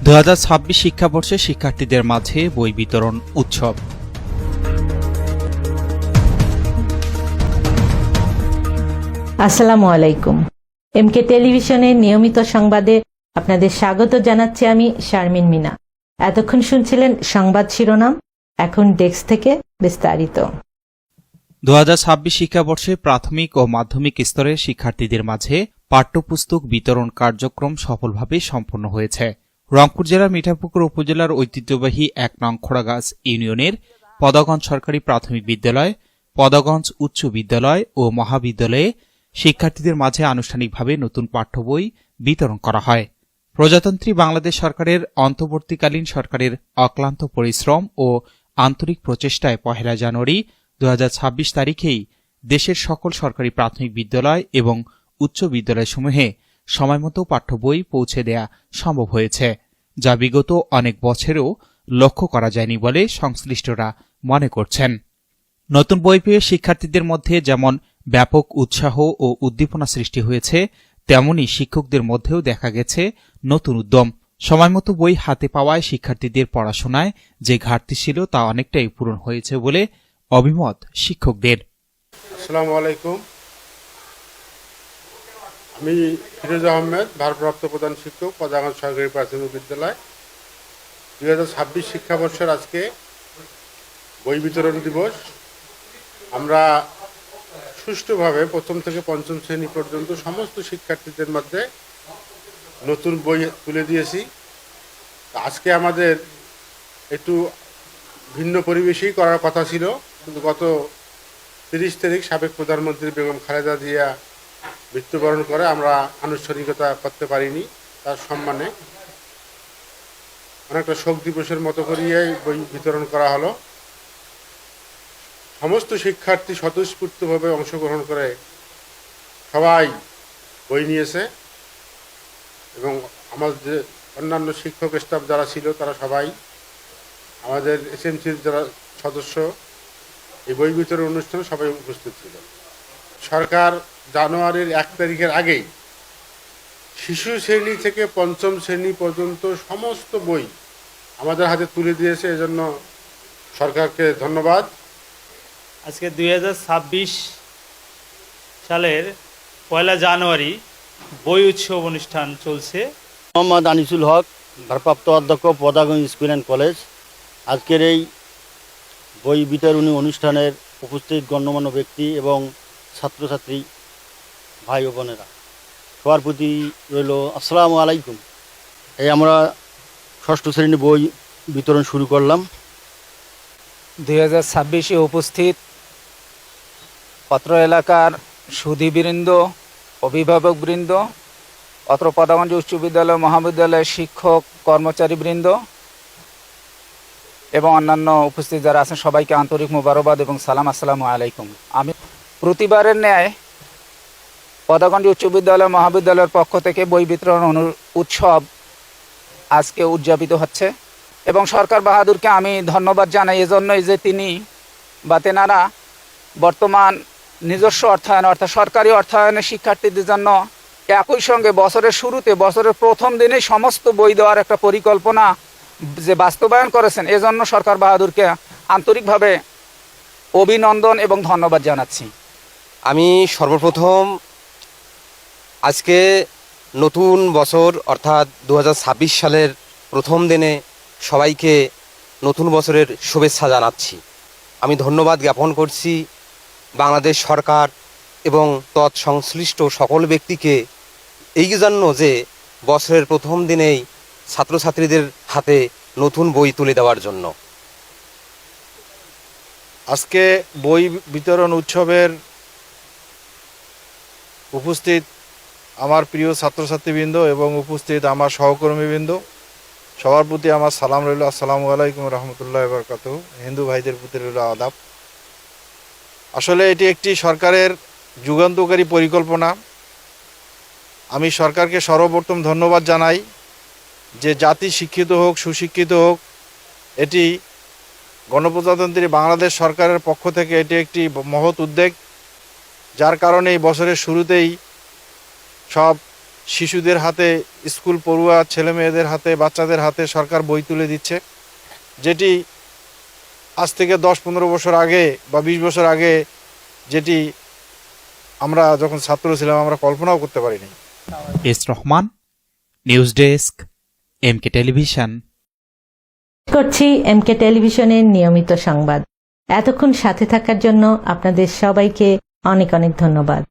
2026 শিক্ষাবর্ষে শিক্ষার্থীদের মাঝে বই বিতরণ উৎসব। আসসালামু আলাইকুম। এমকে টেলিভিশনের নিয়মিত সংবাদে আপনাদের স্বাগত জানাচ্ছি আমি শারমিন মিনা। এতক্ষণ শুনছিলেন সংবাদ শিরোনাম, এখন ডেস্ক থেকে বিস্তারিত। 2026 শিক্ষাবর্ষে প্রাথমিক ও মাধ্যমিক স্তরের শিক্ষার্থীদের মাঝে পাঠ্যপুস্তক বিতরণ কার্যক্রম সফলভাবে সম্পন্ন হয়েছে। রংপুর জেলার মিঠাপুকুর উপজেলার ঐতিহ্যবাহী 1 নং খোড়াগাছ ইউনিয়নের পদাগঞ্জ সরকারি প্রাথমিক বিদ্যালয়, পদাগঞ্জ উচ্চ বিদ্যালয় ও মহাবিদ্যালয়ে শিক্ষার্থীদের মাঝে আনুষ্ঠানিকভাবে নতুন পাঠ্য বই বিতরণ করা হয়। প্রজাতন্ত্রী বাংলাদেশ সরকারের অন্তর্বর্তীকালীন সরকারের অক্লান্ত পরিশ্রম ও আন্তরিক প্রচেষ্টায় 1 জানুয়ারি 2026 তারিখেই দেশের সকল সরকারি প্রাথমিক বিদ্যালয় এবং উচ্চ বিদ্যালয়সমূহে সময়মতো পাঠ্য বই পৌঁছে দেয়া সম্ভব হয়েছে, যা বিগত অনেক বছরেও লক্ষ্য করা যায়নি বলে সংশ্লিষ্টরা মনে করছেন। নতুন বই পেয়ে শিক্ষার্থীদের মধ্যে যেমন ব্যাপক উৎসাহ ও উদ্দীপনা সৃষ্টি হয়েছে, তেমনি শিক্ষকদের মধ্যেও দেখা গেছে নতুন উদ্যম। সময়মতো বই হাতে পাওয়ায় শিক্ষার্থীদের পড়াশোনায় যে ঘাটতি ছিল তা অনেকটাই পূরণ হয়েছে বলে অভিমত শিক্ষকদের। আসসালামু আলাইকুম। আমি ফিরোজ আহমেদ, ভারপ্রাপ্ত প্রধান শিক্ষক, পদাগঞ্জ সরকারি প্রাথমিক বিদ্যালয়। 2026 শিক্ষাবর্ষের আজকে বই বিতরণ দিবস। আমরা সুষ্ঠুভাবে প্রথম থেকে পঞ্চম শ্রেণী পর্যন্ত সমস্ত শিক্ষার্থীদের মধ্যে নতুন বই তুলে দিয়েছি। আজকে আমাদের একটু ভিন্ন পরিবেশেই করার কথা ছিল, কিন্তু গত 30 তারিখ সাবেক প্রধানমন্ত্রী বেগম খালেদা জিয়া মৃত্যুবরণ করে আমরা আনুষ্ঠানিকতা করতে পারিনি। তার সম্মানে অনেকটা শোক দিবসের মতো করিয়ে বই বিতরণ করা হলো। সমস্ত শিক্ষার্থী স্বতঃস্ফূর্তভাবে অংশগ্রহণ করে সবাই বই নিয়েছে এবং আমাদের অন্যান্য শিক্ষক স্টাফ যারা ছিল তারা সবাই, আমাদের এসএমসির যারা সদস্য, এই বই বিতরণ অনুষ্ঠানে সবাই উপস্থিত ছিল। সরকার জানুয়ারির 1 তারিখের আগেই শিশু শ্রেণী থেকে পঞ্চম শ্রেণী পর্যন্ত সমস্ত বই আমাদের হাতে তুলে দিয়েছে, এজন্য সরকারকে ধন্যবাদ। আজকে 2026 সালের 1 জানুয়ারি বই উৎসব অনুষ্ঠান চলছে। মোহাম্মদ আনিসুল হক, ভারপ্রাপ্ত অধ্যক্ষ, পদাগঞ্জ স্কুল অ্যান্ড কলেজ। আজকের এই বই বিতরণী অনুষ্ঠানের উপস্থিত গণ্যমান্য ব্যক্তি এবং ছাত্রছাত্রী ভাই ও বোনেরা, সবার প্রতি রইল আসসালামু আলাইকুম। এই আমরা 6ষ্ঠ শ্রেণী বই বিতরণ শুরু করলাম। 2026-এ উপস্থিত অত্র এলাকার সুধীবৃন্দ, অভিভাবকবৃন্দ, অত্র পদাগঞ্জ উচ্চ বিদ্যালয় মহাবিদ্যালয়ের শিক্ষক কর্মচারীবৃন্দ এবং অন্যান্য উপস্থিত যারা আছেন সবাইকে আন্তরিক মোবারকবাদ এবং সালাম, আসসালামু আলাইকুম। আমি প্রতিবারের ন্যায় পদাগঞ্জ উচ্চ বিদ্যালয় মহাবিদ্যালয়ের পক্ষ থেকে বই বিতরণ উৎসব আজকে উদযাপিত হচ্ছে এবং সরকার বাহাদুরকে আমি ধন্যবাদ জানাই এজন্যই যে তিনি বা তেনারা বর্তমান নিজস্ব অর্থায়ন অর্থাৎ সরকারি অর্থায়নে শিক্ষার্থীদের জন্য একই সঙ্গে বছরের শুরুতে, বছরের প্রথম দিনেই সমস্ত বই দেওয়ার একটা পরিকল্পনা যে বাস্তবায়ন করেছেন, এজন্য সরকার বাহাদুরকে আন্তরিকভাবে অভিনন্দন এবং ধন্যবাদ জানাচ্ছি। আমি সর্বপ্রথম আজকে নতুন বছর অর্থাৎ 2026 সালের প্রথম দিনে সবাইকে নতুন বছরের শুভেচ্ছা জানাচ্ছি। আমি ধন্যবাদ জ্ঞাপন করছি বাংলাদেশ সরকার এবং তৎসংশ্লিষ্ট সকল ব্যক্তিকে এই জন্য যে বছরের প্রথম দিনেই ছাত্রছাত্রীদের হাতে নতুন বই তুলে দেওয়ার জন্য। আজকে বই বিতরণ উৎসবের উপস্থিত আমার প্রিয় ছাত্রছাত্রীবৃন্দ এবং উপস্থিত আমার সহকর্মীবৃন্দ, সবার প্রতি আমার সালাম রইল, আসসালামু আলাইকুম রহমতুল্লাহ বারাকাতুহু। হিন্দু ভাইদের প্রতি রইল আদাব। আসলে এটি একটি সরকারের যুগান্তকারী পরিকল্পনা। আমি সরকারকে সর্বপ্রথম ধন্যবাদ জানাই যে জাতি শিক্ষিত হোক, সুশিক্ষিত হোক, এটি গণপ্রজাতন্ত্রী বাংলাদেশ সরকারের পক্ষ থেকে এটি একটি মহৎ উদ্যোগ, যার কারণে এই বছরের শুরুতেই সব শিশুদের হাতে, স্কুল পড়ুয়া ছেলে মেয়েদের হাতে, বাচ্চাদের হাতে সরকার বই তুলে দিচ্ছে, যেটি আজ থেকে 10-15 বছর আগে বা 20 বছর আগে যেটি আমরা যখন ছাত্র ছিলাম আমরা কল্পনাও করতে পারিনি। S Rahman, news desk, MK television. করছি এমকে টেলিভিশনের নিয়মিত সংবাদ। এতক্ষণ সাথে থাকার জন্য আপনাদের সবাইকে অনেক অনেক ধন্যবাদ।